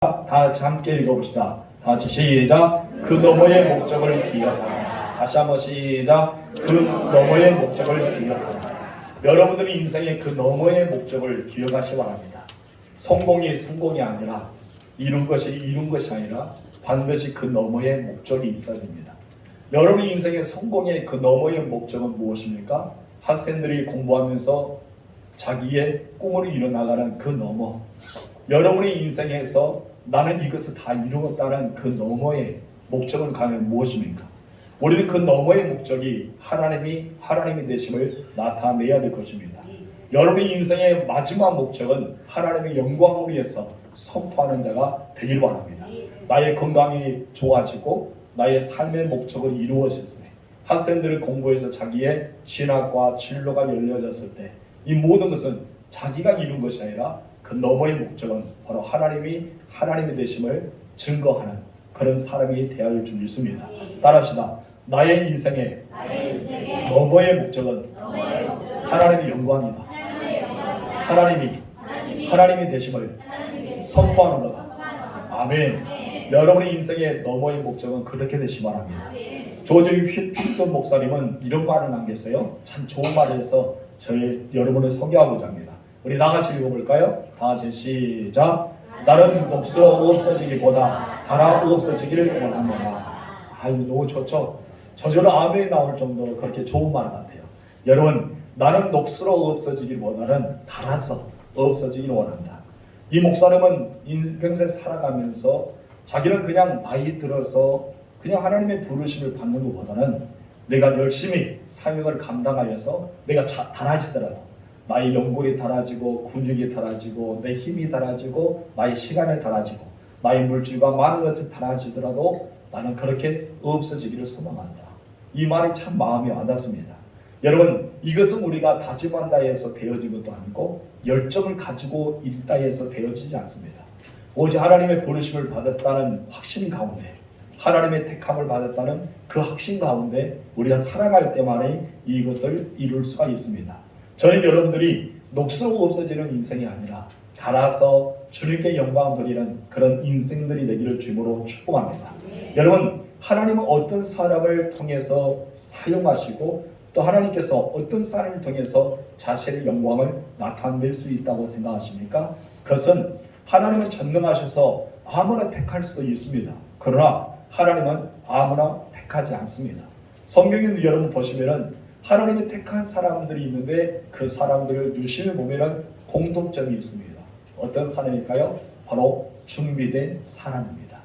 다 같이 함께 읽어봅시다. 다 같이 시작. 그 너머의 목적을 기억하라. 다시 한번 시작. 그 너머의 목적을 기억하라. 여러분들이 인생의 그 너머의 목적을 기억하시기 바랍니다. 성공이 아니라 이룬 것이 아니라 반드시 그 너머의 목적이 있어야 됩니다. 여러분의 인생의 성공의 그 너머의 목적은 무엇입니까? 학생들이 공부하면서 자기의 꿈을 이뤄나가는 그 너머, 여러분의 인생에서 나는 이것을 다 이루었다는 그 너머의 목적은 과연 무엇입니까? 우리는 그 너머의 목적이 하나님이 되심을 나타내야 될 것입니다. 여러분의 인생의 마지막 목적은 하나님의 영광을 위해서 선포하는 자가 되기를 바랍니다. 나의 건강이 좋아지고 나의 삶의 목적을 이루어졌을 때, 학생들을 공부해서 자기의 신학과 진로가 열려졌을 때, 이 모든 것은 자기가 이룬 것이 아니라 그 너머의 목적은 바로 하나님이 되심을 증거하는 그런 사람이 되어야 할 줄 믿습니다. 따라합시다. 나의 인생의 너머의 목적은 하나님의 영광이다. 하나님이 되심을 선포하는 거다. 아멘. 여러분의 인생의 너머의 목적은 그렇게 되시기 바랍니다. 조지 휠턴 목사님은 이런 말을 남겼어요. 참 좋은 말을 해서 여러분을 소개하고자 합니다. 우리 나같이 읽어볼까요? 다같이 시작. 나는 녹슬어 없어지기보다 달아 없어지기를 원합니다. 아유, 너무 좋죠? 저절로 아멘이 나올 정도로 그렇게 좋은 말 같아요. 여러분, 나는 녹슬어 없어지기보다는 달아서 없어지기를 원한다. 이 목사님은 평생 살아가면서 자기는 그냥 나이 들어서 그냥 하나님의 부르심을 받는 것보다는 내가 열심히 사명을 감당하여서 내가 달아지더라도 나의 연골이 달아지고 근육이 달아지고 내 힘이 달아지고 나의 시간이 달아지고 나의 물질과 많은 것이 달아지더라도 나는 그렇게 없어지기를 소망한다. 이 말이 참 마음에 와닿습니다. 여러분, 이것은 우리가 다짐한다 해서 되어진 것도 아니고 열정을 가지고 있다 해서 되어지지 않습니다. 오직 하나님의 부르심을 받았다는 확신 가운데, 하나님의 택함을 받았다는 그 확신 가운데 우리가 살아갈 때만이 이것을 이룰 수가 있습니다. 저는 여러분들이 녹슬어 없어지는 인생이 아니라 달아서 주님께 영광 돌리는 그런 인생들이 되기를 주님으로 축복합니다. 여러분, 하나님은 어떤 사람을 통해서 사용하시고 또 하나님께서 어떤 사람을 통해서 자신의 영광을 나타낼 수 있다고 생각하십니까? 그것은 하나님은 전능하셔서 아무나 택할 수도 있습니다. 그러나 하나님은 아무나 택하지 않습니다. 성경에도 여러분 보시면은 하나님이 택한 사람들이 있는데 그 사람들을 유심히 보면은 공통점이 있습니다. 어떤 사람일까요? 바로 준비된 사람입니다.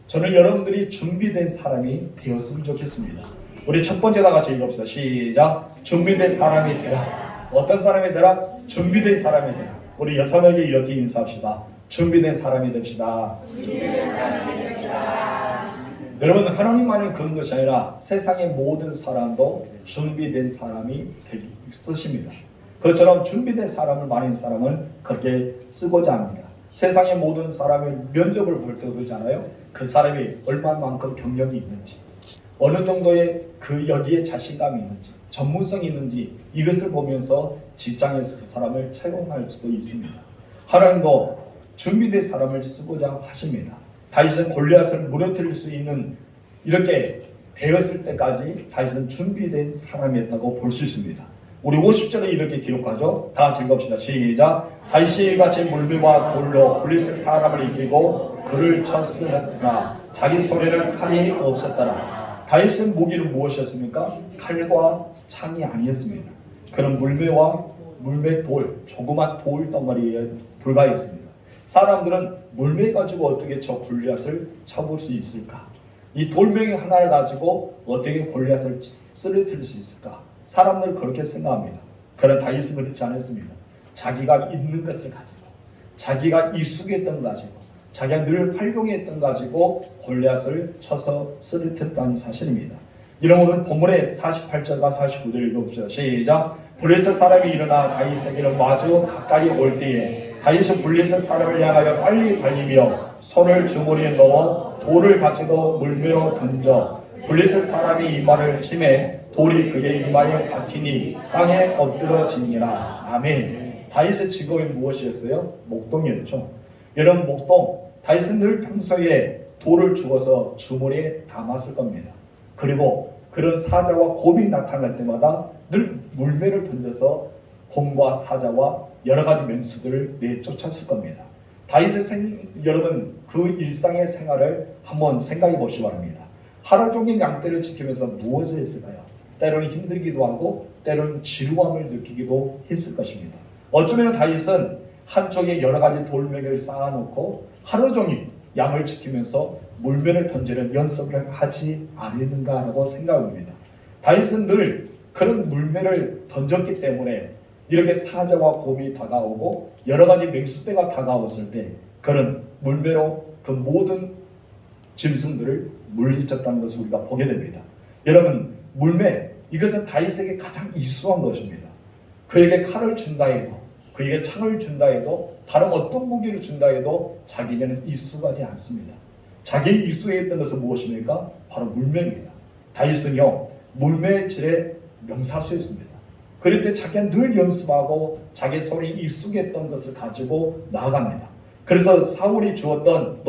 저는 여러분들이 준비된 사람이 되었으면 좋겠습니다. 우리 첫 번째 다 같이 읽읍시다. 시작. 준비된 사람이 되라. 어떤 사람이 되라? 준비된 사람이 되라. 우리 여성에게 이렇게 인사합시다. 준비된 사람이 됩시다. 준비된 사람이 됩시다. 여러분, 하나님만이 그런 것이 아니라 세상의 모든 사람도 준비된 사람이 쓰십니다. 그것처럼 준비된 사람을 많은 사람을 그렇게 쓰고자 합니다. 세상의 모든 사람의 면접을 볼 때 그러잖아요. 그 사람이 얼마만큼 경력이 있는지, 어느 정도의 여기에 자신감이 있는지, 전문성이 있는지 이것을 보면서 직장에서 그 사람을 채용할 수도 있습니다. 하나님도 준비된 사람을 쓰고자 하십니다. 다윗은 골리앗을 무너뜨릴 수 있는 이렇게 되었을 때까지 다윗은 준비된 사람이었다고 볼 수 있습니다. 우리 50절에 이렇게 기록하죠. 다 같이 읽읍시다. 시작. 다윗이 같이 물매와 돌로 블레셋 사람을 이기고 그를 쳤으나 자기 손에는 칼이 없었더라. 다윗은 무기는 무엇이었습니까? 칼과 창이 아니었습니다. 그는 물매 돌, 조그만 돌 덩어리에 불과했습니다. 사람들은 물매 가지고 어떻게 저 골리앗을 쳐볼 수 있을까? 이 돌멩이 하나를 가지고 어떻게 골리앗을 쓰러뜨릴 수 있을까? 사람들은 그렇게 생각합니다. 그러나 다윗은 그렇지 않았습니다. 자기가 있는 것을 가지고, 자기가 익숙했던 것 가지고, 자기가 늘 활용했던 것 가지고 골리앗을 쳐서 쓰러뜨렸다는 사실입니다. 이런 오늘 본문의 48절과 49절을 읽어봅시다. 시작. 블레셋 사람이 일어나 다윗에게로 마주 가까이 올 때에 다윗은 블레셋 사람을 향하여 빨리 달리며 손을 주머니에 넣어 돌을 가지고 물매로 던져 블레셋 사람이 이마를 치매 돌이 그의 이마에 박히니 땅에 엎드러지니라. 아멘. 다윗의 직업이 무엇이었어요? 목동이었죠. 여러분, 목동, 다윗은 늘 평소에 돌을 주어서 주머니에 담았을 겁니다. 그리고 그런 사자와 곰이 나타날 때마다 늘 물매를 던져서 곰과 사자와 여러 가지 맹수들을 내쫓았을 겁니다. 여러분 그 일상의 생활을 한번 생각해 보시기 바랍니다. 하루 종일 양떼를 지키면서 무엇을 했을까요? 때로는 힘들기도 하고 때로는 지루함을 느끼기도 했을 것입니다. 어쩌면 다윗은 한쪽에 여러 가지 돌멩이를 쌓아놓고 하루 종일 양을 지키면서 물매를 던지는 연습을 하지 않았는가라고 생각합니다. 다윗은 늘 그런 물매를 던졌기 때문에 이렇게 사자와 곰이 다가오고 여러 가지 맹수떼가 다가왔을 때 그런 물매로 그 모든 짐승들을 물리쳤다는 것을 우리가 보게 됩니다. 여러분, 물매, 이것은 다윗에게 가장 이수한 것입니다. 그에게 칼을 준다 해도, 그에게 창을 준다 해도, 다른 어떤 무기를 준다 해도 자기에게는 이수하지 않습니다. 자기의 이수에 있던 것은 무엇입니까? 바로 물매입니다. 다윗은요, 물매의 질의 명사수였습니다. 그럴 때 자기가 늘 연습하고 자기 손에 익숙했던 것을 가지고 나아갑니다. 그래서 사울이 주었던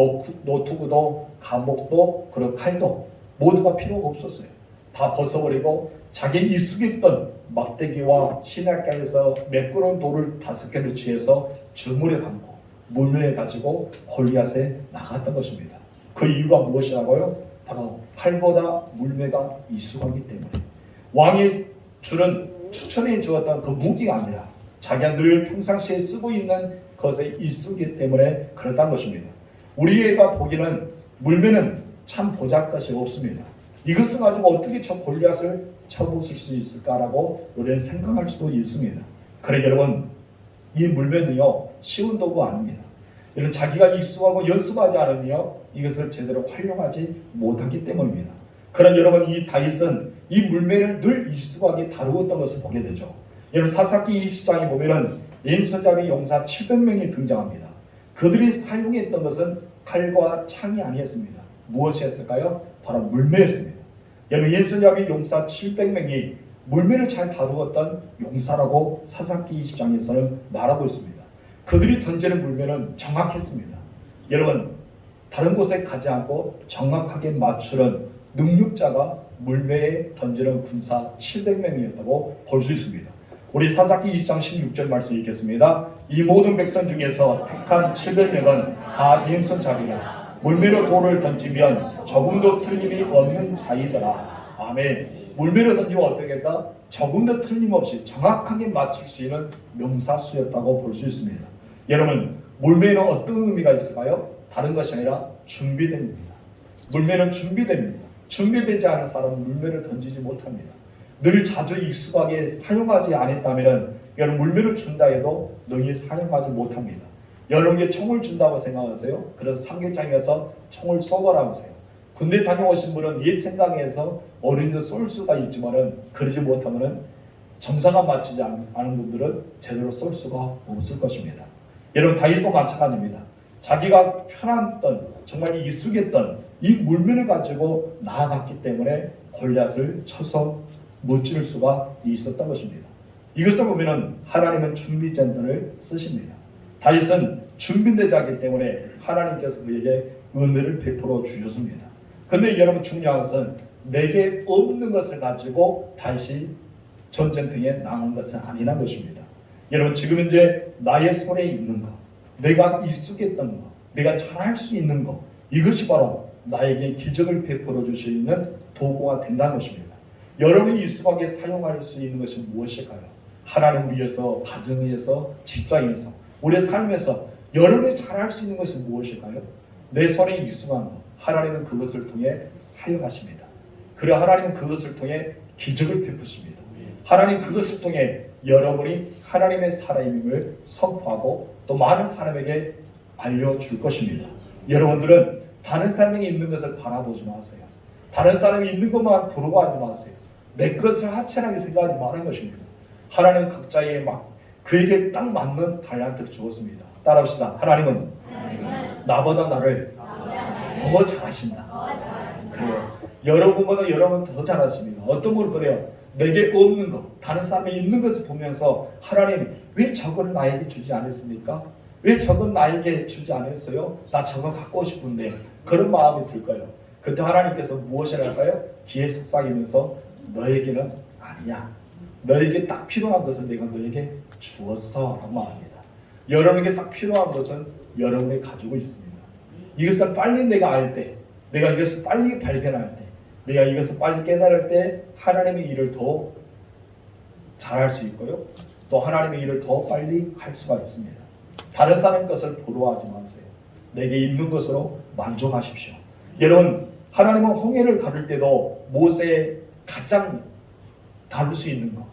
노트구도 감옥도 그리고 칼도 모두가 필요가 없었어요. 다 벗어버리고 자기 익숙했던 막대기와 시냇가에서 매끄러운 돌을 5개를 취해서 주물에 담고 물매에 가지고 골리앗에 나갔던 것입니다. 그 이유가 무엇이라고요? 바로 칼보다 물매가 익숙하기 때문에 왕이 추천해 주었던 그 무기가 아니라 자기가 늘 평상시에 쓰고 있는 것에 익숙이기 때문에 그렇다는 것입니다. 우리가 보기에는 물매는 참 보잘것이 없습니다. 이것을 가지고 어떻게 저 골리앗을 쳐부술 수 있을까라고 우리는 생각할 수도 있습니다. 그래 여러분, 이 물매는요 쉬운 도구 아닙니다. 여러분, 자기가 익숙하고 연습하지 않으며 이것을 제대로 활용하지 못하기 때문입니다. 그런 여러분, 이 다윗은 이 물매를 늘 익숙하게 다루었던 것을 보게 되죠. 여러분, 사사기 20장에 보면은 왼손잡이 용사 700명이 등장합니다. 그들이 사용했던 것은 칼과 창이 아니었습니다. 무엇이었을까요? 바로 물매였습니다. 여러분, 왼손잡이 용사 700명이 물매를 잘 다루었던 용사라고 사사기 20장에서는 말하고 있습니다. 그들이 던지는 물매는 정확했습니다. 여러분, 다른 곳에 가지 않고 정확하게 맞추는 능력자가 물매에 던지는 군사 700명이었다고 볼 수 있습니다. 우리 사사기 2장 16절 말씀 읽겠습니다. 이 모든 백성 중에서 택한 700명은 다 왼손잡이라. 물매로 돌을 던지면 조금도 틀림이 없는 자이더라. 아멘. 물매로 던지면 어떻겠다? 조금도 틀림없이 정확하게 맞출 수 있는 명사수였다고 볼 수 있습니다. 여러분, 물매는 어떤 의미가 있을까요? 다른 것이 아니라 준비됩니다. 물매는 준비됩니다. 준비되지 않은 사람은 물매를 던지지 못합니다. 늘 자주 익숙하게 사용하지 않았다면 여러분, 물매를 준다 해도 능히 사용하지 못합니다. 여러분께 총을 준다고 생각하세요? 그래서 상륙장에서 총을 쏘거라 하세요. 군대 다녀오신 분은 옛 생각에서 어린이도 쏠 수가 있지만은 그러지 못하면은 정상화 맞추지 않은 분들은 제대로 쏠 수가 없을 것입니다. 여러분, 다윗도 마찬가지입니다. 자기가 편했던, 정말 익숙했던 이 물매를 가지고 나아갔기 때문에 골리앗을 쳐서 무찌를 수가 있었던 것입니다. 이것을 보면은 하나님은 준비전들을 쓰십니다. 다윗은 준비된 자이기 때문에 하나님께서 그에게 은혜를 베풀어 주셨습니다. 근데 여러분, 중요한 것은 내게 없는 것을 가지고 다시 전쟁터에 나간 것은 아니라는 것입니다. 여러분, 지금 이제 나의 손에 있는 것, 내가 익숙했던 것, 내가 잘할 수 있는 것, 이것이 바로 나에게 기적을 베풀어 줄 수 있는 도구가 된다는 것입니다. 여러분이 익숙하게 사용할 수 있는 것이 무엇일까요? 하나님을 위해서, 가정을 위해서, 직장에서, 우리의 삶에서 여러분이 잘할 수 있는 것이 무엇일까요? 내 손에 익숙한 것, 하나님은 그것을 통해 사용하십니다. 그리고 하나님은 그것을 통해 기적을 베푸십니다. 하나님 그것을 통해 여러분이 하나님의 사람임을 선포하고 또 많은 사람에게 알려줄 것입니다. 여러분들은 다른 사람이 있는 것을 바라보지 마세요. 다른 사람이 있는 것만 부러워하지 마세요. 내 것을 하찮게 생각하지 말는 것입니다. 하나님은 각자의 그에게 딱 맞는 달란트를 주었습니다. 따라합시다. 하나님은 나보다 나를 더 잘하신다. 그래요. 여러분보다 여러분 더 잘하십니다. 어떤 걸 그래요? 내게 없는 것, 다른 사람이 있는 것을 보면서 하나님 왜 저걸 나에게 주지 않았습니까? 왜 저건 나에게 주지 않았어요? 나 저거 갖고 싶은데. 그런 마음이 들까요? 그때 하나님께서 무엇을 할까요? 귀에 속삭이면서 너에게는 아니야. 너에게 딱 필요한 것은 내가 너에게 주었어 라고 말합니다. 여러분에게 딱 필요한 것은 여러분이 가지고 있습니다. 이것을 빨리 내가 알 때, 내가 이것을 빨리 발견할 때, 내가 이것을 빨리 깨달을 때 하나님의 일을 더 잘할 수 있고요. 또 하나님의 일을 더 빨리 할 수가 있습니다. 다른 사람 것을 부러워하지 마세요. 내게 있는 것으로 만족하십시오. 여러분, 하나님은 홍해를 가를 때도 모세의 가장 다룰 수 있는 것,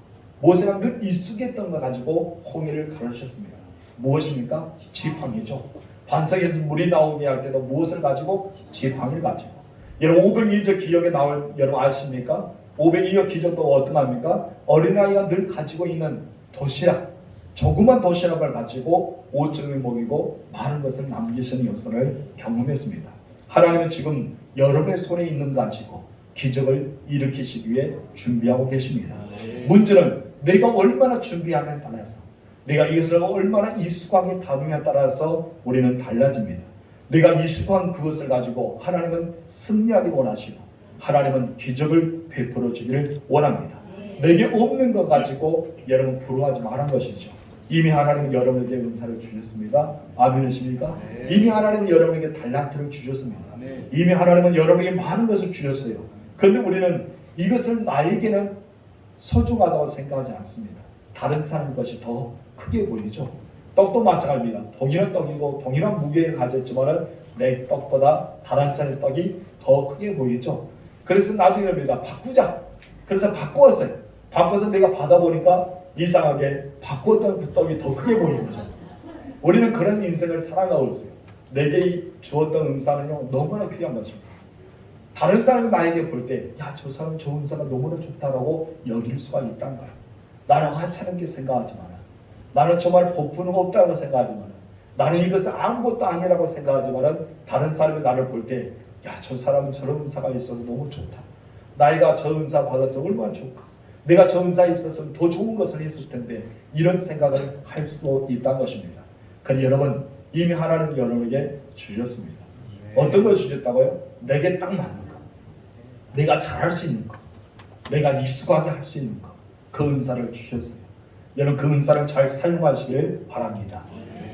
모세가 늘 익숙했던 거 가지고 홍해를 가르쳤습니다. 무엇입니까? 지팡이죠. 반석에서 물이 나오게 할 때도 무엇을 가지고? 지팡이를 가지고. 여러분 500일적 기적에 나올 여러분 아십니까? 500일적 기적도 어떠합니까? 어린아이가 늘 가지고 있는 도시락, 조그만 도시락을 가지고 5천을 먹이고 많은 것을 남기시는 역사를 경험했습니다. 하나님은 지금 여러분의 손에 있는 거 가지고 기적을 일으키시기 위해 준비하고 계십니다. 문제는 내가 얼마나 준비하냐에 따라서, 내가 이것을 얼마나 익숙하게 다루냐에 따라서 우리는 달라집니다. 내가 익숙한 그것을 가지고 하나님은 승리하기 원하시고 하나님은 기적을 베풀어 주기를 원합니다. 내게 없는 것 가지고 여러분 부러워하지 말한 것이죠. 이미 하나님은 여러분에게 은사를 주셨습니다. 아멘이십니까? 이미 하나님은 여러분에게 달란트를 주셨습니다. 이미 하나님은 여러분에게 많은 것을 주셨어요. 그런데 우리는 이것을 나에게는 소중하다고 생각하지 않습니다. 다른 사람 것이 더 크게 보이죠. 떡도 마찬가지입니다. 동일한 떡이고 동일한 무게를 가졌지만 내 떡보다 다른 사람의 떡이 더 크게 보이죠. 그래서 나중에 합니다. 바꾸자. 그래서 바꾸었어요. 바꿔서 내가 받아보니까 이상하게 바꾸었던 그 떡이 더 크게 보이는 거죠. 우리는 그런 인생을 살아가고 있어요. 내게 주었던 은사는요 너무나 귀한 것입니다. 다른 사람이 나에게 볼 때 야, 저 사람 저 은사가 너무나 좋다라고 여길 수가 있다는 거예요. 나는 하찮은 게 생각하지만, 나는 정말 복부는 없다고 생각하지만, 나는 이것은 아무것도 아니라고 생각하지만 다른 사람이 나를 볼 때 야, 저 사람은 저런 은사가 있어서 너무 좋다. 나이가 저 은사 받아서 얼마나 좋을까. 내가 저 은사에 있었으면 더 좋은 것을 했을 텐데, 이런 생각을 할 수 있다는 것입니다. 그런데 여러분, 이미 하나님은 여러분에게 주셨습니다. 어떤 걸 주셨다고요? 내게 딱 맞는 것, 내가 잘할 수 있는 것, 내가 익숙하게 할 수 있는 것, 그 은사를 주셨어요. 여러분 그 은사를 잘 사용하시길 바랍니다.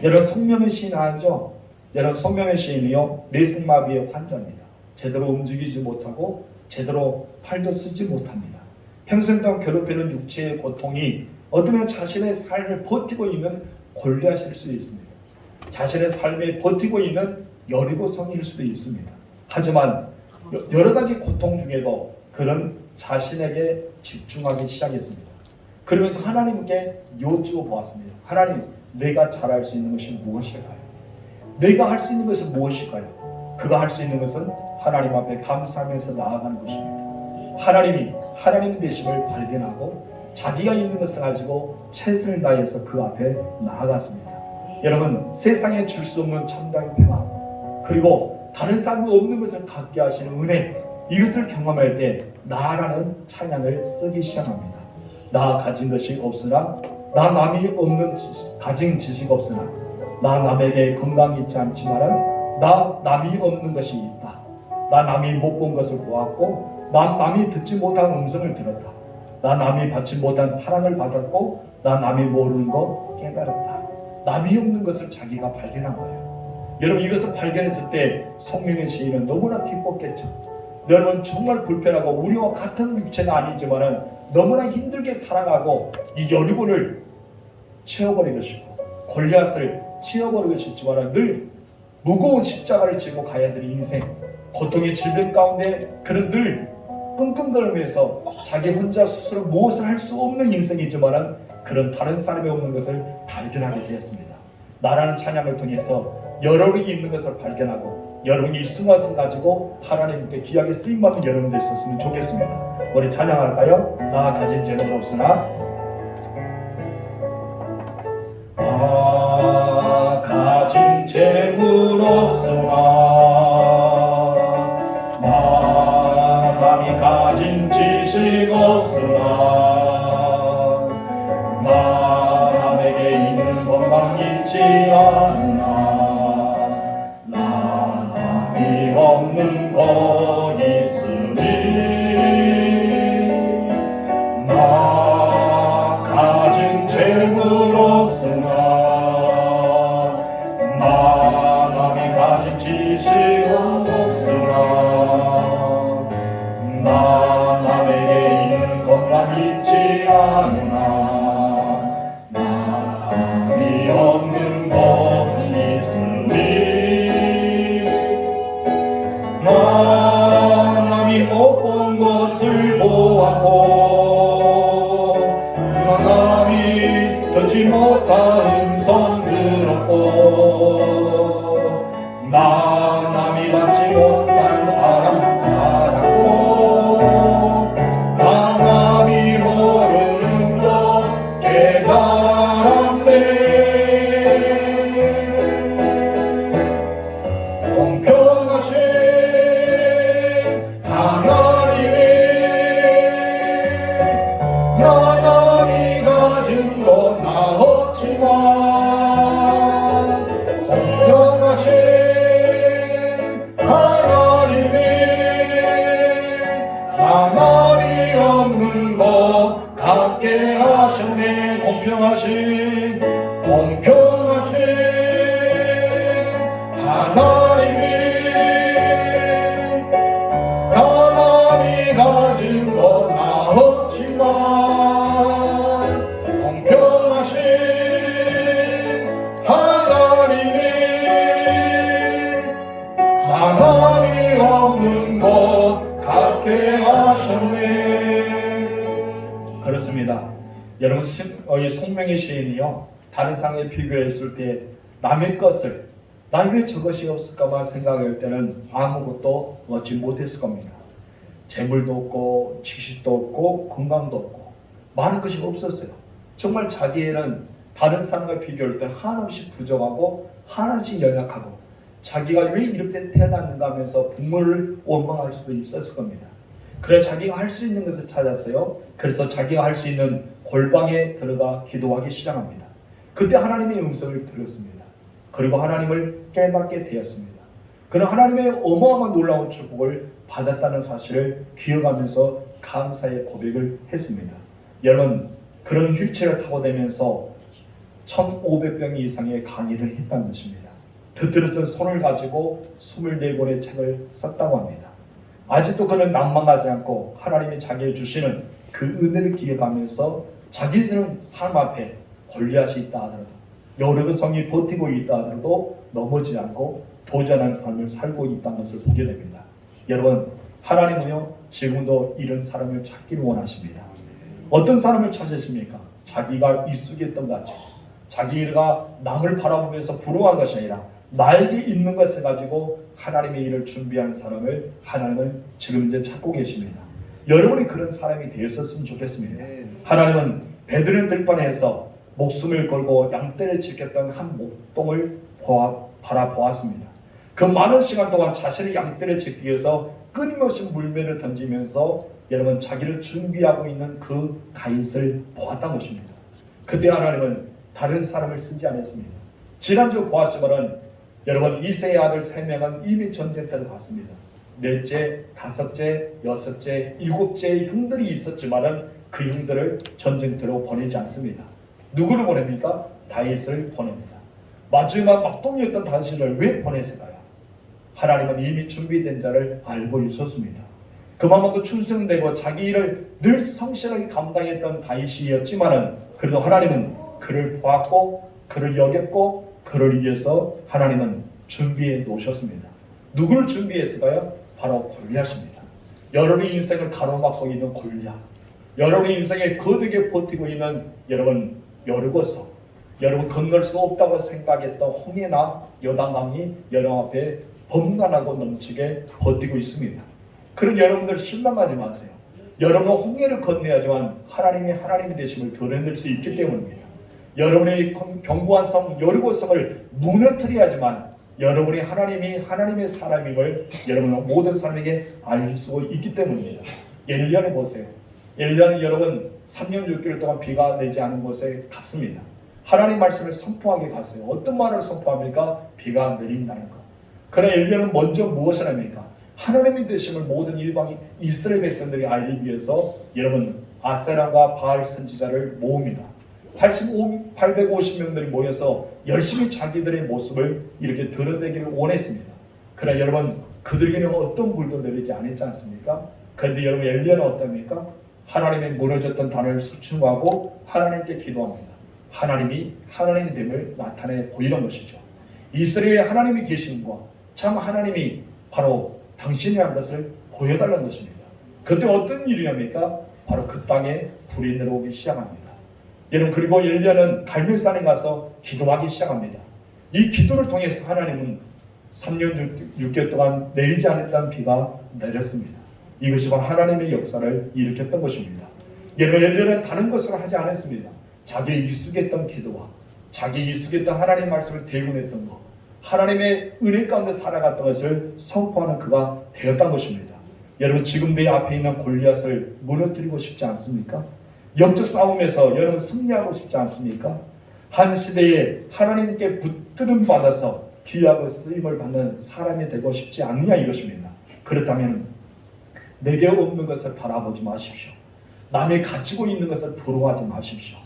여러분 송명의 시인 아죠? 여러분 송명의 시인이요 뇌승마비의 환자입니다. 제대로 움직이지 못하고 제대로 팔도 쓰지 못합니다. 평생 동안 괴롭히는 육체의 고통이 어쩌면 자신의 삶을 버티고 있는 골리앗일 수도 있습니다. 자신의 삶에 버티고 있는 여리고성일 수도 있습니다. 하지만 여러 가지 고통 중에도 그는 자신에게 집중하기 시작했습니다. 그러면서 하나님께 여쭈어 보았습니다. 하나님, 내가 잘할 수 있는 것이 무엇일까요? 내가 할 수 있는 것은 무엇일까요? 그가 할 수 있는 것은 하나님 앞에 감사하면서 나아가는 것입니다. 하나님이 되심을 발견하고 자기가 있는 것을 가지고 최선을 다해서 그 앞에 나아갔습니다. 여러분, 세상에 줄 수 없는 참다운 평화, 그리고 다른 사람이 없는 것을 갖게 하시는 은혜, 이것을 경험할 때 나라는 찬양을 쓰기 시작합니다. 나 가진 것이 없으나, 나 남이 없는 가진 지식 없으나, 나 남에게 건강이 있지 않지만 나 남이 없는 것이 있다. 나 남이 못 본 것을 보았고, 나 남이 듣지 못한 음성을 들었다. 나 남이 받지 못한 사랑을 받았고, 나 남이 모르는 거 깨달았다. 남이 없는 것을 자기가 발견한 거예요. 여러분, 이것을 발견했을 때 송명의 시인은 너무나 기뻤겠죠. 여러분, 정말 불편하고 우리와 같은 육체가 아니지만 너무나 힘들게 살아가고 이 여리고를 채워버린 것이고 골리앗을 치워버린 것이지만 늘 무거운 십자가를 지고 가야 될 인생, 고통의 질병 가운데 그는 늘 끙끙거리면서 자기 혼자 스스로 무엇을 할 수 없는 인생이지만 그런 다른 사람이 없는 것을 발견하게 되었습니다. 나라는 찬양을 통해서 여러분이 있는 것을 발견하고 여러분이 있는 것을 가지고 하나님께 귀하게 쓰임받는 여러분들 있었으면 좋겠습니다. 우리 찬양할까요? 나 가진 재능 없으나, 나 가진 재물 없으나, 나 남이 가진 지식 없으나, 나 남에게 있는 건강 있지 않나, 없는 것 있으니 나 가진 재물 없으나 나 남이 가진 지식 없으나 나 남에게 있는 것만 있지 않으나 나 남이 없는 것 있으니 나 남이 못 본 것을 보았고 나 남이 듣지 못한 음성 들었고 나 남이 받지 못한 사랑 받았고 나 남이 모르는 것 깨달았네. 공평하신 하나님이 나 남이 가진 것 나 없지만 공평하신 하나님이 나 남이 없는 것 갖게 하셨네. 공평하신 하나님이 하나님이 가진 것 나 없지만 공평하신 하나님이 하나님이 없는 것 갖게 하셨네. 그렇습니다. 여러분, 이 송명의 시인이요, 다른 상에 비교했을 때 남의 것을 나 왜 저것이 없을까만 생각할 때는 아무것도 얻지 못했을 겁니다. 재물도 없고 지식도 없고 건강도 없고 많은 것이 없었어요. 정말 자기에는 다른 사람과 비교할 때 하나씩 부족하고 하나씩 연약하고 자기가 왜 이렇게 태어났는가 하면서 부모를 원망할 수도 있었을 겁니다. 그래 자기가 할 수 있는 것을 찾았어요. 그래서 자기가 할 수 있는 골방에 들어가 기도하기 시작합니다. 그때 하나님의 음성을 들었습니다. 그리고 하나님을 깨닫게 되었습니다. 그는 하나님의 어마어마한 놀라운 축복을 받았다는 사실을 기억하면서 감사의 고백을 했습니다. 여러분, 그런 휠체어를 타고 다니면서 1500병 이상의 강의를 했다는 것입니다. 듣들었던 손을 가지고 24권의 책을 썼다고 합니다. 아직도 그는 낭만하지 않고 하나님이 자기에게 주시는 그 은혜를 기억하면서 자기는 삶 앞에 골리앗이 있다 하더라도 여러 성이 버티고 있다 하더라도 넘어지지 않고 도전하는 삶을 살고 있다는 것을 보게 됩니다. 여러분, 하나님은요 지금도 이런 사람을 찾기를 원하십니다. 어떤 사람을 찾으십니까? 자기가 익숙했던 것 같죠. 자기가 남을 바라보면서 부러워한 것이 아니라 나에게 있는 것을 가지고 하나님의 일을 준비하는 사람을 하나님은 지금 이제 찾고 계십니다. 여러분이 그런 사람이 되었으면 좋겠습니다. 하나님은 베드레 들판에서 목숨을 걸고 양떼를 지켰던 한 목동을 바라보았습니다. 그 많은 시간 동안 자신의 양떼를 지키기 위해서 끊임없이 물매를 던지면서 여러분 자기를 준비하고 있는 그 다윗을 보았던 것입니다. 그때 하나님은 다른 사람을 쓰지 않았습니다. 지난주 보았지만은 여러분 이새의 아들 3명은 이미 전쟁터를 갔습니다. 넷째, 다섯째, 여섯째, 일곱째 형들이 있었지만은 그 형들을 전쟁터로 보내지 않습니다. 누구를 보냅니까? 다윗을 보냅니다. 마지막 막동이었던 다윗을 왜 보냈을까요? 하나님은 이미 준비된 자를 알고 있었습니다. 그만큼 충성되고 자기 일을 늘 성실하게 감당했던 다윗이었지만은 그래도 하나님은 그를 보았고 그를 여겼고 그를 위해서 하나님은 준비해 놓으셨습니다. 누구를 준비했을까요? 바로 골리앗입니다. 여러분의 인생을 가로막고 있는 골리앗, 여러분의 인생에 거듭에 버티고 있는 여러분 여르고서 여러분 건널 수 없다고 생각했던 홍해나 여당강이 여러분 앞에 범람하고 넘치게 버티고 있습니다. 그런 여러분들 실망하지 마세요. 여러분은 홍해를 건너야지만 하나님이 되심을 드러낼 수 있기 때문입니다. 여러분의 견고한 성 여리고성을 무너뜨려야지만 여러분이 하나님의 사람임을 여러분 모든 사람에게 알 수 있기 때문입니다. 엘리야를 보세요. 엘리야는 여러분 3년 6개월 동안 비가 내지 않은 곳에 갔습니다. 하나님 말씀을 선포하게 갔어요. 어떤 말을 선포합니까? 비가 내린다는 것. 그러나 엘리야는 먼저 무엇을 합니까? 하나님의 되심을 모든 이방 이스라엘 백성들이 알리기 위해서 여러분 아세라과 바알 선지자를 모읍니다. 850명들이 모여서 열심히 자기들의 모습을 이렇게 드러내기를 원했습니다. 그러나 여러분 그들에게는 어떤 불도 내리지 않았지 않습니까? 그런데 여러분 엘리야는 어떻습니까? 하나님의 무너졌던 단을 수춤하고 하나님께 기도합니다. 하나님이 하나님의 됨을 나타내 보이는 것이죠. 이스라엘에 하나님이 계심과 참 하나님이 바로 당신이라는 것을 보여달라는 것입니다. 그때 어떤 일이랍니까? 바로 그 땅에 불이 내려오기 시작합니다. 여러분 그리고 엘리야는 갈멜산에 가서 기도하기 시작합니다. 이 기도를 통해서 하나님은 3년 6개월 동안 내리지 않았던 비가 내렸습니다. 이것이 바로 하나님의 역사를 일으켰던 것입니다. 여러분 엘리야는 다른 것을 하지 않았습니다. 자기의 익숙했던 기도와 자기 익숙했던 하나님의 말씀을 대군했던 것, 하나님의 은혜 가운데 살아갔던 것을 선포하는 그가 되었던 것입니다. 여러분 지금 내 앞에 있는 골리앗을 무너뜨리고 싶지 않습니까? 영적 싸움에서 여러분 승리하고 싶지 않습니까? 한 시대에 하나님께 붙들음 받아서 귀하고 쓰임을 받는 사람이 되고 싶지 않느냐 이것입니다. 그렇다면 내게 없는 것을 바라보지 마십시오. 남이 가지고 있는 것을 부러워하지 마십시오.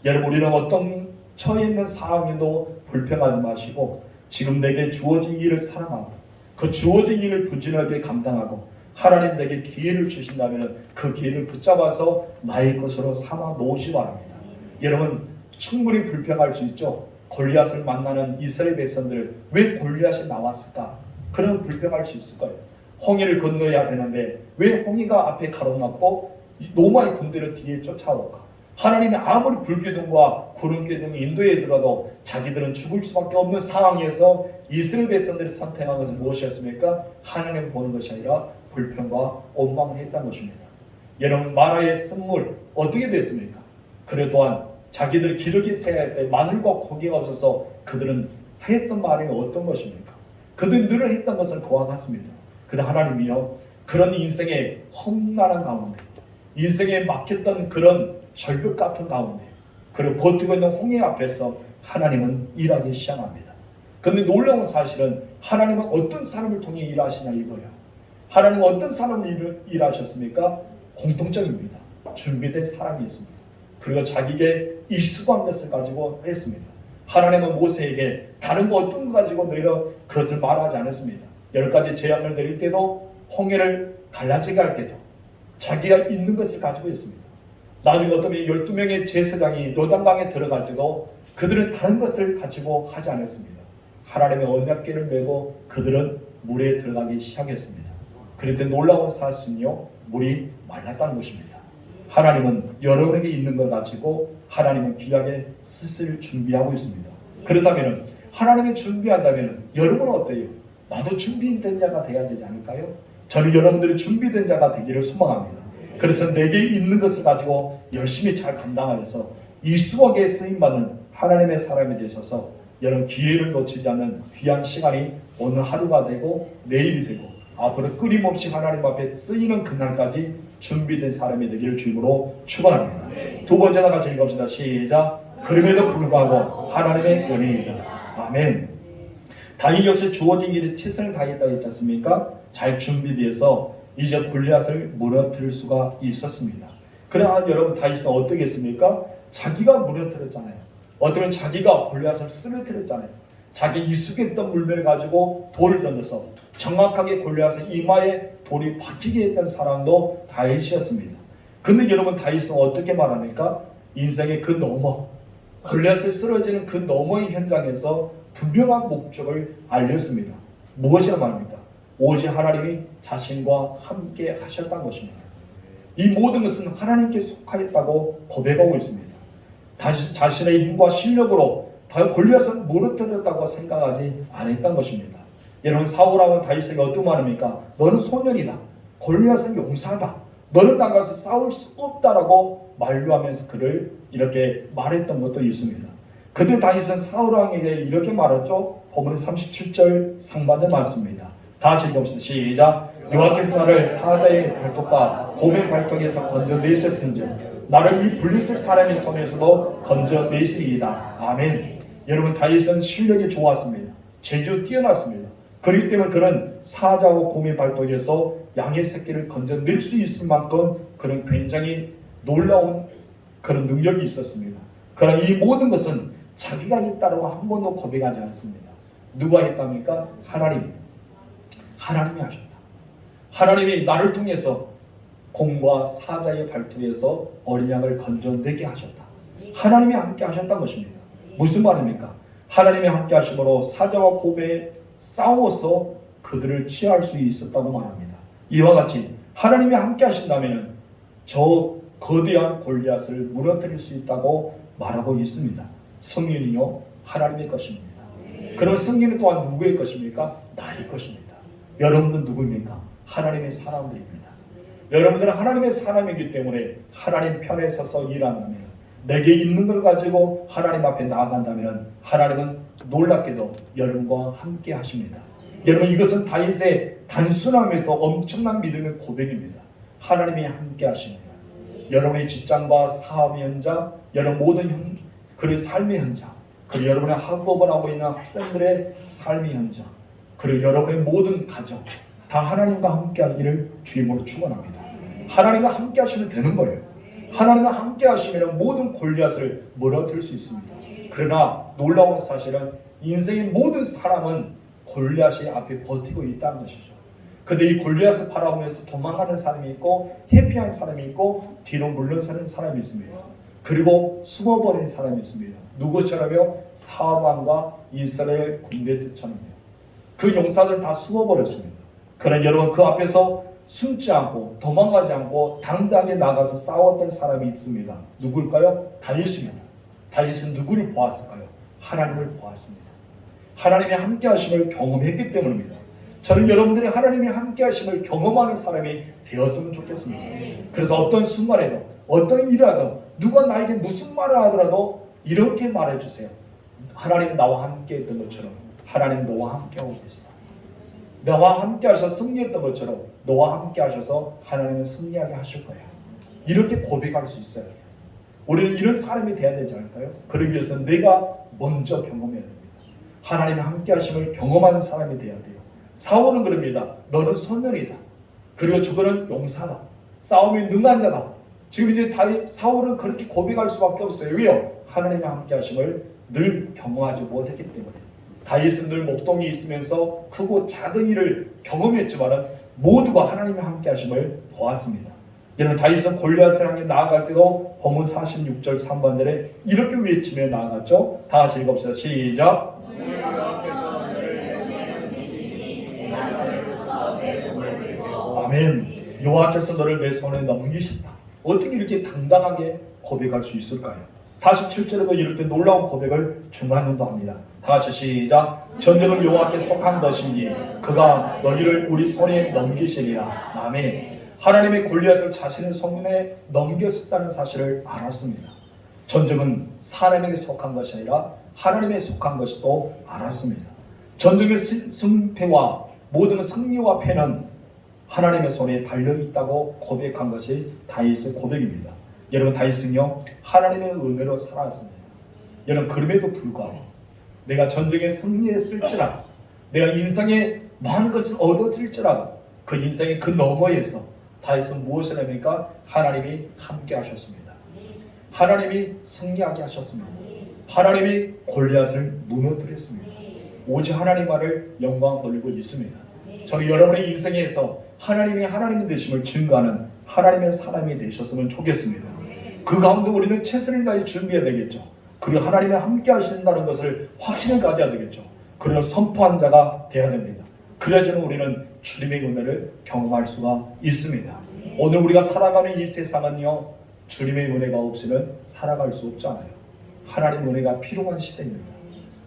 여러분 우리는 어떤 처해 있는 상황에도 불평하지 마시고 지금 내게 주어진 일을 사랑하고 그 주어진 일을 부지런하게 감당하고 하나님 내게 기회를 주신다면 그 기회를 붙잡아서 나의 것으로 삼아 놓으시 바랍니다. 여러분 충분히 불평할 수 있죠. 골리앗을 만나는 이스라엘 백성들 왜 골리앗이 나왔을까? 그런 불평할 수 있을 거예요. 홍해를 건너야 되는데 왜 홍해가 앞에 가로막고 노마의 군대를 뒤에 쫓아올까? 하나님이 아무리 불기둥과 구름기둥이 인도에 들어도 자기들은 죽을 수밖에 없는 상황에서 이스라엘 백성들이 선택한 것은 무엇이었습니까? 하나님을 보는 것이 아니라 불평과 원망을 했던 것입니다. 여러분 마라의 선물 어떻게 됐습니까? 그래 또한 자기들 기르기 세야 때 마늘과 고기가 없어서 그들은 했던 말이 어떤 것입니까? 그들이 늘 했던 것은 그와 같습니다. 그러나 하나님이요 그런 인생의 험난한 가운데 인생에 막혔던 그런 절벽 같은 가운데 그리고 버티고 있는 홍해 앞에서 하나님은 일하기 시작합니다. 그런데 놀라운 사실은 하나님은 어떤 사람을 통해 일하시냐 이거예요. 하나님은 어떤 사람을 일하셨습니까? 공통점입니다. 준비된 사람이 있습니다. 그리고 자기에게 익숙한 것을 가지고 했습니다. 하나님은 모세에게 다른 거 어떤 거 가지고 너희가 그것을 말하지 않았습니다. 10가지 재앙을 내릴 때도 홍해를 갈라지게 할 때도 자기가 있는 것을 가지고 있습니다. 나중에 어떤 12명의 제사장이 요단강에 들어갈 때도 그들은 다른 것을 가지고 하지 않았습니다. 하나님의 언약궤를 메고 그들은 물에 들어가기 시작했습니다. 그런데 놀라운 사실은요 물이 말랐다는 것입니다. 하나님은 여러분에게 있는 걸 가지고 하나님은 귀하게 쓰실 준비하고 있습니다. 그렇다면 하나님이 준비한다면 여러분은 어때요? 나도 준비된 자가 되어야 되지 않을까요? 저는 여러분들이 준비된 자가 되기를 소망합니다. 그래서 내게 있는 것을 가지고 열심히 잘 감당하여서 익숙하게 쓰임받는 하나님의 사람이 되셔서 여러분 기회를 놓치지 않는 귀한 시간이 오늘 하루가 되고 내일이 되고 앞으로 끊임없이 하나님 앞에 쓰이는 그날까지 준비된 사람이 되기를 주님으로 축원합니다. 두 번째 다 같이 읽읍시다. 시작. 그럼에도 불구하고 하나님의 은혜이다. 아멘. 다윗 역시 주어진 일에 최선을 다했다고 했지 않습니까? 잘 준비되어서 이제 골리앗을 무너뜨릴 수가 있었습니다. 그러나 여러분 다윗은 어떻게 했습니까? 자기가 무너뜨렸잖아요. 어쩌면 자기가 골리앗을 쓰러뜨렸잖아요. 자기 익숙했던 물매를 가지고 돌을 던져서 정확하게 골리앗의 이마에 돌이 박히게 했던 사람도 다윗이었습니다. 근데 여러분 다윗은 어떻게 말합니까? 인생의 그 너머, 골리앗에 쓰러지는 그 너머의 현장에서 분명한 목적을 알렸습니다. 무엇이라 말합니까? 오직 하나님이 자신과 함께 하셨다는 것입니다. 이 모든 것은 하나님께 속하였다고 고백하고 있습니다. 자신의 힘과 실력으로 골리앗을 무너뜨렸다고 생각하지 않았던 것입니다. 여러분 사울하고 다윗에게 어떤 말입니까? 너는 소년이다. 골리앗은 용사다. 너는 나가서 싸울 수 없다라고 만류하면서 그를 이렇게 말했던 것도 있습니다. 그때 다윗은 사울왕에게 이렇게 말했죠. 본문 37절 상반절 말씀입니다. 다 같이 읽읍시다. 시작. 여호와께서 나를 사자의 발톱과 곰의 발톱에서 건져내셨은즉 나를 이 블레셋 사람의 손에서도 건져내시리이다. 아멘. 여러분 다윗은 실력이 좋았습니다. 재주 뛰어났습니다. 그렇기 때문에 그는 사자와 곰의 발톱에서 양의 새끼를 건져낼 수 있을 만큼 그는 굉장히 놀라운 그런 능력이 있었습니다. 그러나 이 모든 것은 자기가 했다라고 한 번도 고백하지 않습니다. 누가 했답니까? 하나님이 하셨다. 하나님이 나를 통해서 곰과 사자의 발톱에서 어린 양을 건져내게 하셨다. 하나님이 함께 하셨다는 것입니다. 무슨 말입니까? 하나님이 함께 하심으로 사자와 곰에 싸워서 그들을 취할 수 있었다고 말합니다. 이와 같이 하나님이 함께 하신다면 저 거대한 골리앗을 무너뜨릴 수 있다고 말하고 있습니다. 승리는요 하나님의 것입니다. 그러면 승리는 또한 누구의 것입니까? 나의 것입니다. 여러분들 누구입니까? 하나님의 사람들입니다. 여러분들은 하나님의 사람이기 때문에 하나님 편에 서서 일한다면, 내게 있는 걸 가지고 하나님 앞에 나아간다면 하나님은 놀랍게도 여러분과 함께 하십니다. 여러분, 이것은 다윗의 단순함에도 엄청난 믿음의 고백입니다. 하나님이 함께 하십니다. 여러분의 직장과 사업 현장, 여러분 모든 그의 삶의 현장, 그리고 여러분의 학업을 하고 있는 학생들의 삶의 현장, 그리고 여러분의 모든 가정 다 하나님과 함께 하기를 주님으로 축원합니다. 하나님과 함께 하시면 되는 거예요. 하나님과 함께 하시면 모든 골리앗을 무너뜨릴 수 있습니다. 그러나 놀라운 사실은 인생의 모든 사람은 골리앗이 앞에 버티고 있다는 것이죠. 근데 이 골리앗을 바라보면서 도망가는 사람이 있고, 회피한 사람이 있고, 뒤로 물러서는 사람이 있습니다. 그리고 숨어버린 사람이 있습니다. 누구처럼요? 사방과 이스라엘 군대들처럼요. 그 용사들 다 숨어버렸습니다. 그러나 여러분, 그 앞에서 숨지 않고 도망가지 않고 당당하게 나가서 싸웠던 사람이 있습니다. 누굴까요? 다윗입니다. 다윗은 누구를 보았을까요? 하나님을 보았습니다. 하나님이 함께 하심을 경험했기 때문입니다. 저는 여러분들이 하나님이 함께 하심을 경험하는 사람이 되었으면 좋겠습니다. 그래서 어떤 순간에도, 어떤 일이라도, 누가 나에게 무슨 말을 하더라도 이렇게 말해주세요. 하나님 나와 함께 했던 것처럼 하나님 너와 함께 하고 있어. 너와 함께 하셔서 승리했던 것처럼 너와 함께 하셔서 하나님은 승리하게 하실 거예요. 이렇게 고백할 수 있어요. 우리는 이런 사람이 돼야 되지 않을까요? 그러기 위해서 내가 먼저 경험해야 됩니다. 하나님의 함께 하심을 경험하는 사람이 돼야 돼요. 사울은 그럽니다. 너는 선면이다. 그리고 저거는 용사다. 싸움에 능한 자다. 지금 이제 사울은 그렇게 고백할 수밖에 없어요. 왜요? 하나님의 함께 하심을 늘 경험하지 못했기 때문에. 다윗은 늘 목동이 있으면서 크고 작은 일을 경험했지만 모두가 하나님의 함께 하심을 보았습니다. 여러분, 다윗은 골리앗을 향해 나아갈 때도 본문 46절 3번절에 이렇게 외치며 나아갔죠. 다 같이 읽읍시다. 시작. 아멘. 여호와께서 너를 내 손에 넘기셨다. 어떻게 이렇게 당당하게 고백할 수 있을까요? 47절에도 이렇게 놀라운 고백을 중간론도 합니다. 다 같이 시작. 전쟁은 여호와께 속한 것이니 그가 너희를 우리 손에 넘기시리라. 아멘. 하나님의 골리앗을 자신의 손에 넘겼었다는 사실을 알았습니다. 전쟁은 사람에게 속한 것이 아니라 하나님에 속한 것도 알았습니다. 전쟁의 승패와 모든 승리와 패는 하나님의 손에 달려있다고 고백한 것이 다윗의 고백입니다. 여러분, 다윗은요 하나님의 은혜로 살아왔습니다. 여러분, 그럼에도 불구하고 내가 전쟁에 승리했을지라도, 내가 인생에 많은 것을 얻어들지라도 그 인생의 그 너머에서 다윗은 무엇을 합니까? 하나님이 함께 하셨습니다. 하나님이 승리하게 하셨습니다. 하나님이 골리앗을 무너뜨렸습니다. 오직 하나님만을 영광 돌리고 있습니다. 저는 여러분의 인생에서 하나님이 하나님 되심을 증거하는 하나님의 사람이 되셨으면 좋겠습니다. 그 가운데 우리는 최선을 다해 준비해야 되겠죠. 그리고 하나님이 함께 하신다는 것을 확신을 가져야 되겠죠. 그리고 선포한 자가 되어야 됩니다. 그래야지는 우리는 주님의 은혜를 경험할 수가 있습니다. 오늘 우리가 살아가는 이 세상은요 주님의 은혜가 없이는 살아갈 수 없잖아요. 하나님 은혜가 필요한 시대입니다.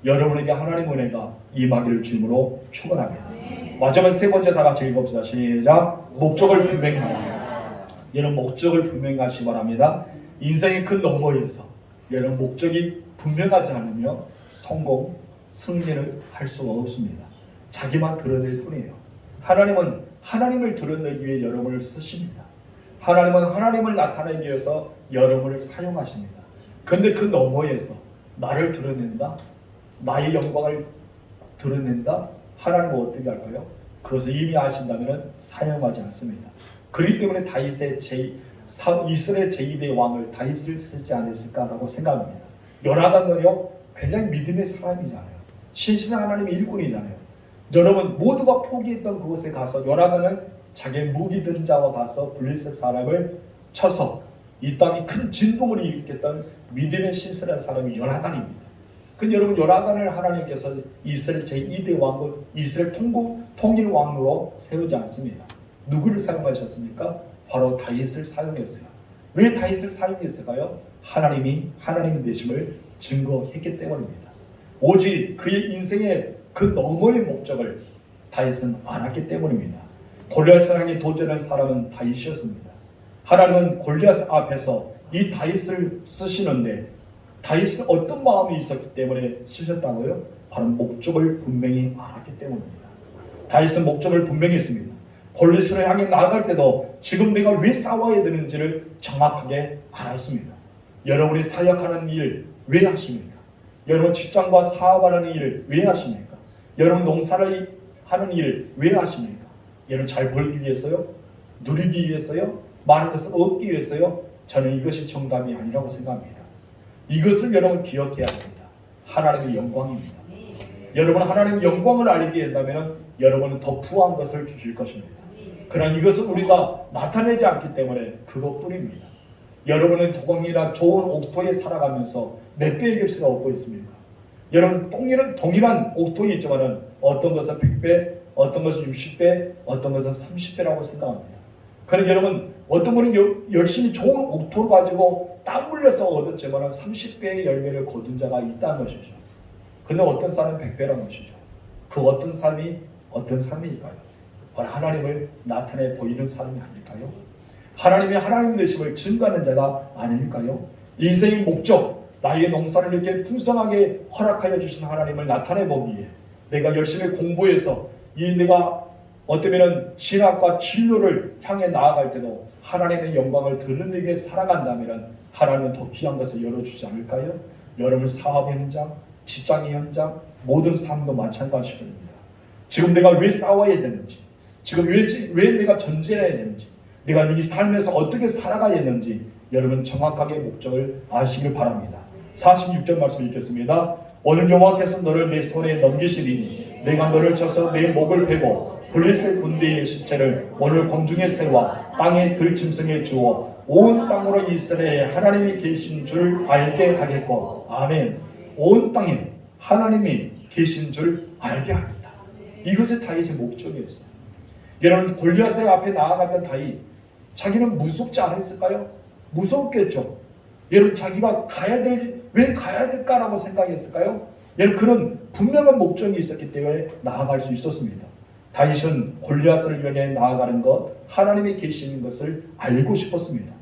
여러분에게 하나님 은혜가 임하기를 주님으로 축원합니다. 마지막 세 번째 다 같이 읽읍시다. 시작. 목적을 분명히 하라. 여러분, 목적을 분명히 하시기 바랍니다. 인생의 그 너머에서 여러분 목적이 분명하지 않으면 성공, 승리를 할 수가 없습니다. 자기만 드러낼 뿐이에요. 하나님은 하나님을 드러내기 위해 여러분을 쓰십니다. 하나님은 하나님을 나타내기 위해서 여러분을 사용하십니다. 그런데 그 너머에서 나를 드러낸다, 나의 영광을 드러낸다 하나님은 어떻게 할까요? 그것을 이미 아신다면 사용하지 않습니다. 그렇기 때문에 다윗의 이스라엘 제2대 왕을 다윗을 쓰지 않았을까라고 생각합니다. 요나단은요 굉장히 믿음의 사람이잖아요. 신실한 하나님의 일꾼이잖아요. 여러분 모두가 포기했던 그곳에 가서 요나단은 자기 무기 든 자와 가서 블레셋 사람을 쳐서 이 땅이 큰 진동을 일으켰던 믿음의 신실한 사람이 요나단입니다. 그 여러분 요나단을 하나님께서 이스라엘 제2대 왕으로 이스라엘 통일 왕으로 세우지 않습니다. 누구를 사용하셨습니까? 바로 다윗을 사용했어요. 왜 다윗을 사용했을까요? 하나님이 하나님 되심을 증거했기 때문입니다. 오직 그의 인생의 그 너머의 목적을 다윗은 알았기 때문입니다. 골리앗을 향해 도전한 사람은 다윗이었습니다. 하나님은 골리앗 앞에서 이 다윗을 쓰시는데 다윗은 어떤 마음이 있었기 때문에 쓰셨다고요? 바로 목적을 분명히 알았기 때문입니다. 다윗은 목적을 분명히 했습니다. 골리앗을 향해 나아갈 때도 지금 내가 왜 싸워야 되는지를 정확하게 알았습니다. 여러분이 사역하는 일 왜 하십니까? 여러분 직장과 사업하는 일 왜 하십니까? 여러분 농사를 하는 일 왜 하십니까? 여러분 잘 벌기 위해서요? 누리기 위해서요? 많은 것을 얻기 위해서요? 저는 이것이 정답이 아니라고 생각합니다. 이것을 여러분 기억해야 합니다. 하나님의 영광입니다. 여러분 하나님의 영광을 알게 된다면 여러분은 더 부한 것을 주실 것입니다. 그러나 이것을 우리가 나타내지 않기 때문에 그것뿐입니다. 여러분은 도공이나 좋은 옥토에 살아가면서 몇 배의 결실을 얻고 있습니까? 여러분 동일한 옥토에 있지만 어떤 것은 100배, 어떤 것은 60배, 어떤 것은 30배라고 생각합니다. 그런데 여러분 어떤 분은 열심히 좋은 옥토를 가지고 땀 흘려서 얻었지만 30배의 열매를 거둔 자가 있다는 것이죠. 근데 어떤 사람은 100배라는 것이죠. 그 어떤 삶이 어떤 삶일까요? 바로 하나님을 나타내 보이는 삶이 아닐까요? 하나님의 하나님 되심을 증거하는 자가 아닐까요? 인생의 목적, 나의 농사를 이렇게 풍성하게 허락하여 주신 하나님을 나타내 보기에 내가 열심히 공부해서 내가 어쩌면 신학과 진로를 향해 나아갈 때도 하나님의 영광을 드러내게 살아간다면 하나님은 더 귀한 것을 열어주지 않을까요? 여러분 사업 현장, 직장의 현장, 모든 삶도 마찬가지입니다. 지금 내가 왜 싸워야 되는지, 지금 왜 내가 전쟁해야 되는지, 내가 이 삶에서 어떻게 살아가야 되는지 여러분 정확하게 목적을 아시길 바랍니다. 46절 말씀 읽겠습니다. 오늘 여호와께서 너를 내 손에 넘기시리니 내가 너를 쳐서 내 목을 베고 블레셋 군대의 십체를 오늘 공중의 새와 땅의 들짐승에 주어 온 땅으로 이스라엘에 하나님이 계신 줄 알게 하겠고. 아멘. 온 땅에 하나님이 계신 줄 알게 하겠다. 이것이 다윗의 목적이었어요. 여러분 골리앗의 앞에 나아갔던 다윗, 자기는 무섭지 않았을까요? 무섭겠죠. 여러분 자기가 왜 가야 될까라고 생각했을까요? 여러분 그런 분명한 목적이 있었기 때문에 나아갈 수 있었습니다. 다윗은 골리앗을 위해 나아가는 것, 하나님이 계시는 것을 알고 싶었습니다.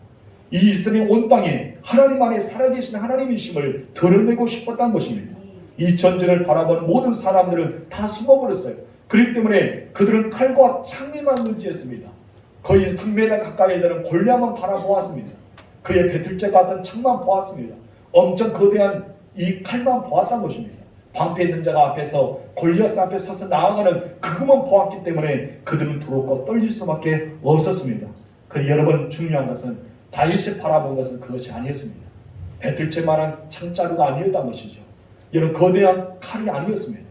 이 이스라엘 온 땅에 하나님 안에 살아계신 하나님이심을 드러내고 싶었다는 것입니다. 이 전쟁을 바라보는 모든 사람들은 다 숨어버렸어요. 그렇기 때문에 그들은 칼과 창에만 의지했습니다. 거의 3m 가까이 되는 골리앗만 바라보았습니다. 그의 배틀째 같은 창만 보았습니다. 엄청 거대한 이 칼만 보았다는 것입니다. 방패 있는 자가 앞에서 골리앗 앞에 서서 나아가는 그것만 보았기 때문에 그들은 두렵고 떨릴 수밖에 없었습니다. 그런데 여러분 중요한 것은 다윗이 바라본 것은 그것이 아니었습니다. 배틀째만한 창자루가 아니었다는 것이죠. 여러분 거대한 칼이 아니었습니다.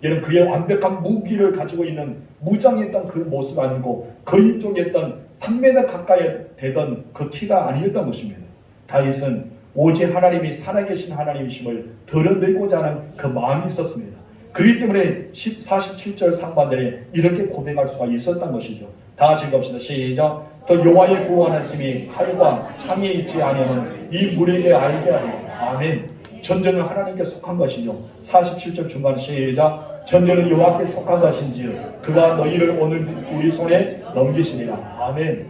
여러분 그의 완벽한 무기를 가지고 있는 무장했던 그 모습이 아니고 거인 쪽에 있던 3m 가까이 되던 그 키가 아니었던 것입니다. 다윗은 오직 하나님이 살아계신 하나님이심을 드러내고자 하는 그 마음이 있었습니다. 그렇기 때문에 47절 상반절에 이렇게 고백할 수가 있었던 것이죠. 다 같이 읽읍시다. 시작. 또 여호와의 구원하심이 칼과 창에 있지 아니하면 이 무리에게 알게 하리. 아멘. 전쟁은 하나님께 속한 것이죠. 47절 중간 시작. 전쟁은 여호와께 속한 것인지 그가 너희를 오늘 우리 손에 넘기시리라. 아멘.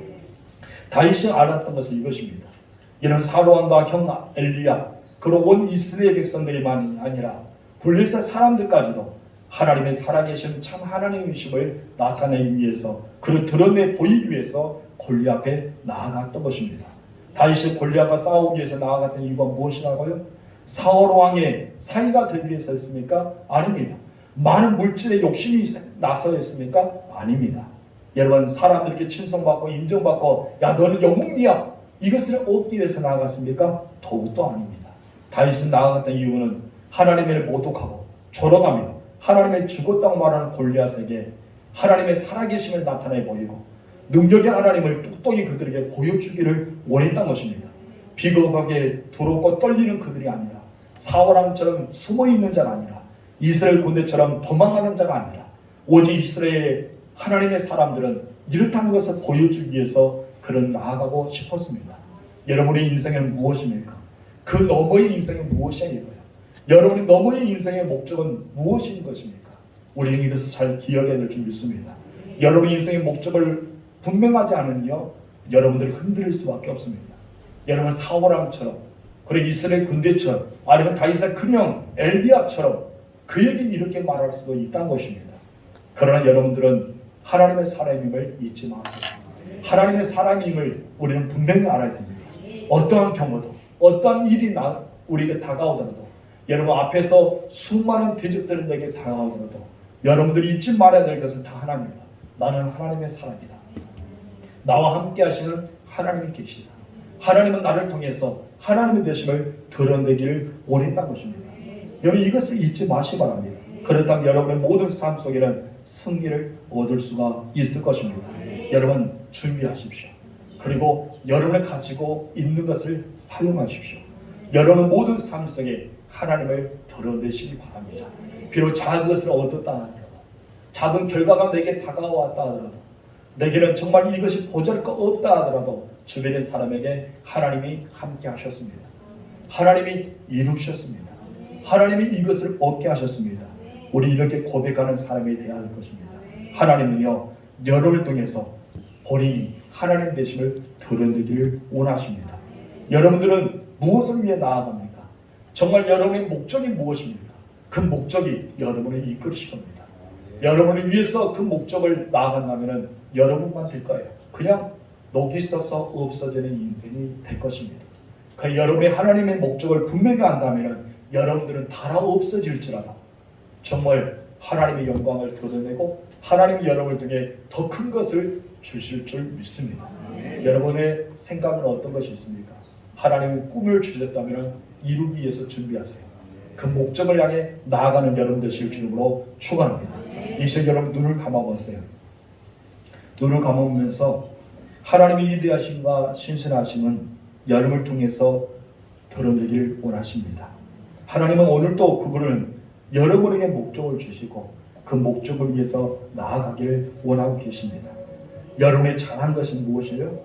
다윗이 알았던 것은 이것입니다. 이런 사로왕과 형 엘리야 그리고 온 이스라엘 백성들이만이 아니라 블레셋 사람들까지도 하나님의 살아계신 참 하나님이심을 나타내기 위해서 그를 드러내 보이기 위해서 골리앗 앞에 나아갔던 것입니다. 다윗이 골리앗과 싸우기 위해서 나아갔던 이유가 무엇이라고요? 사울 왕의 사이가 되기 위해서였습니까? 아닙니다. 많은 물질의 욕심이 나서 있습니까? 아닙니다. 여러분, 사람들에게 칭송받고 인정받고 야 너는 영웅이야, 이것을 얻기 위해서 나아갔습니까? 더욱더 아닙니다. 다윗은 나아갔던 이유는 하나님을 모독하고 조롱하며 하나님의 죽었다고 말하는 골리앗에게 하나님의 살아계심을 나타내 보이고 능력의 하나님을 뚝뚝이 그들에게 보여주기를 원했던 것입니다. 비겁하게 두렵고 떨리는 그들이 아니라 사울왕처럼 숨어있는 자가 아니라 이스라엘 군대처럼 도망가는 자가 아니라 오직 이스라엘 하나님의 사람들은 이렇다는 것을 보여주기 위해서 그는 나아가고 싶었습니다. 여러분의 인생은 무엇입니까? 그 너머의 인생은 무엇이냐고요. 여러분의 너머의 인생의 목적은 무엇인 것입니까? 우리는 이것을 잘 기억해야 될 줄 믿습니다. 여러분의 인생의 목적을 분명하지 않으면요, 여러분들이 흔들릴 수밖에 없습니다. 여러분 사울왕처럼, 그리고 이스라엘 군대처럼, 아니면 다윗의 큰형 엘비압처럼 그에게 이렇게 말할 수도 있다는 것입니다. 그러나 여러분들은 하나님의 사람임을 잊지 마세요. 하나님의 사람임을 우리는 분명히 알아야 됩니다. 어떠한 경우도, 어떠한 일이 우리에게 다가오더라도, 여러분 앞에서 수많은 대적들이 내게 다가오더라도 여러분들이 잊지 말아야 될 것은 다 하나입니다. 나는 하나님의 사람이다. 나와 함께 하시는 하나님이 계시다. 하나님은 나를 통해서 하나님의 되심을 드러내기를 원했다는 것입니다. 여러분 이것을 잊지 마시기 바랍니다. 그렇다면 여러분의 모든 삶 속에는 승리를 얻을 수가 있을 것입니다. 여러분 준비하십시오. 그리고 여러분이 가지고 있는 것을 사용하십시오. 여러분의 모든 삶 속에 하나님을 드러내시기 바랍니다. 비록 작은 것을 얻었다 하더라도, 작은 결과가 내게 다가왔다 하더라도, 내게는 정말 이것이 보잘것없다 하더라도 주변의 사람에게 하나님이 함께 하셨습니다. 하나님이 이루셨습니다. 하나님이 이것을 얻게 하셨습니다. 우리 이렇게 고백하는 사람이 되어야 할 것입니다. 하나님은요, 여러분을 통해서 본인이 하나님 되심을 드러내기를 원하십니다. 여러분들은 무엇을 위해 나아갑니까? 정말 여러분의 목적이 무엇입니까? 그 목적이 여러분을 이끌으실 겁니다. 여러분을 위해서 그 목적을 나아간다면 여러분만 될 거예요. 그냥 녹이 있어서 없어지는 인생이 될 것입니다. 그 여러분의 하나님의 목적을 분명히 안다면 여러분들은 달아 없어질지라도 정말 하나님의 영광을 드러내고 하나님이 여러분을 통해 더 큰 것을 주실 줄 믿습니다. 여러분의 생각은 어떤 것이 있습니까? 하나님의 꿈을 주셨다면 이루기 위해서 준비하세요. 그 목적을 향해 나아가는 여러분 되실 줄로 축원합니다. 이 시간 여러분 눈을 감아보세요. 눈을 감아보면서 하나님의 위대하심과 신실하심은 여러분을 통해서 드러내길 원하십니다. 하나님은 오늘도 그분은 여러분에게 목적을 주시고 그 목적을 위해서 나아가길 원하고 계십니다. 여러분의 잘한 것은 무엇이요?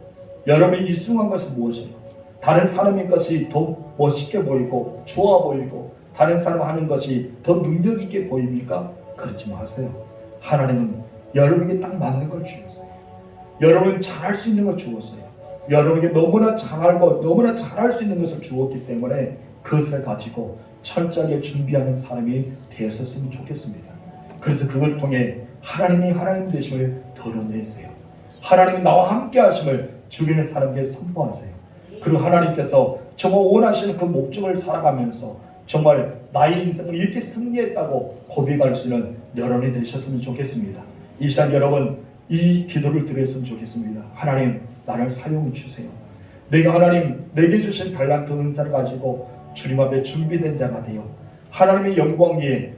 여러분의 이승한 것은 무엇이요? 다른 사람의 것이 더 멋있게 보이고 좋아 보이고 다른 사람 하는 것이 더 능력 있게 보입니까? 그렇지 마세요. 하나님은 여러분에게 딱 맞는 걸 주었어요. 여러분이 잘할 수 있는 걸 주었어요. 여러분에게 너무나 잘 알고 너무나 잘할 수 있는 것을 주었기 때문에 그것을 가지고 철저하게 준비하는 사람이 되었으면 좋겠습니다. 그래서 그걸 통해 하나님이 하나님 되심을 드러내세요. 하나님이 나와 함께 하심을 주변의 사람에게 선포하세요. 그리고 하나님께서 정말 원하시는 그 목적을 살아가면서 정말 나의 인생을 이렇게 승리했다고 고백할 수 있는 여러분이 되셨으면 좋겠습니다. 이 시간 여러분 이 기도를 드렸으면 좋겠습니다. 하나님 나를 사용해 주세요. 내가 하나님 내게 주신 달란트 은사를 가지고 주님 앞에 준비된 자가 되어 하나님의 영광 위에